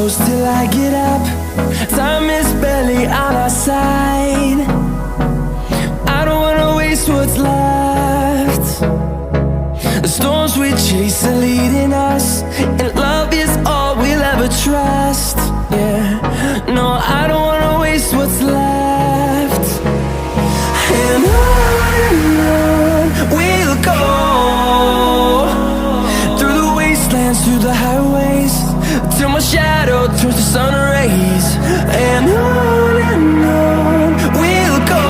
close till I get up. Time is barely on our side. I don't wanna waste what's left. The storms we chase are leading us, and love is all we'll ever trust. Yeah, no, I don't wanna waste what's left. And on we'll go, through the wastelands, through the highways, till my shadow turns to sun rays. And on we'll go,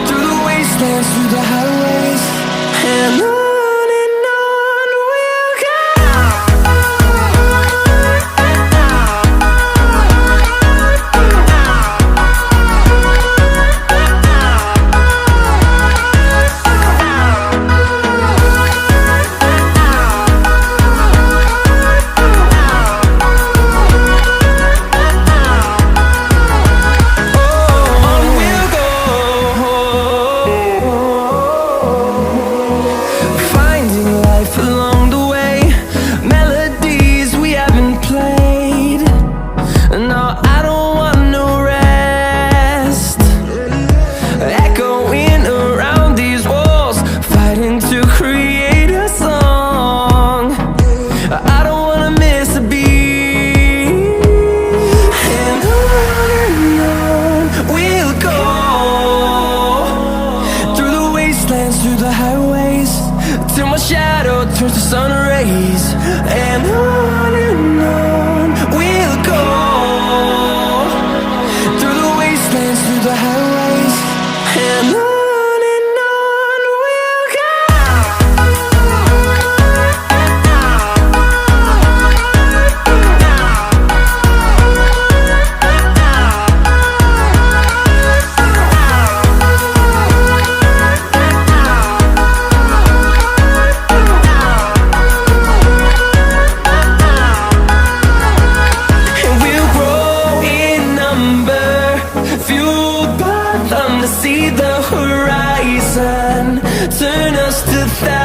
through the wastelands, through the highways, and on. Through the highways, till my shadow turns to sun rays. And on we'll go, through the wastelands, through the highways, and on. See the horizon, turn us to thousands.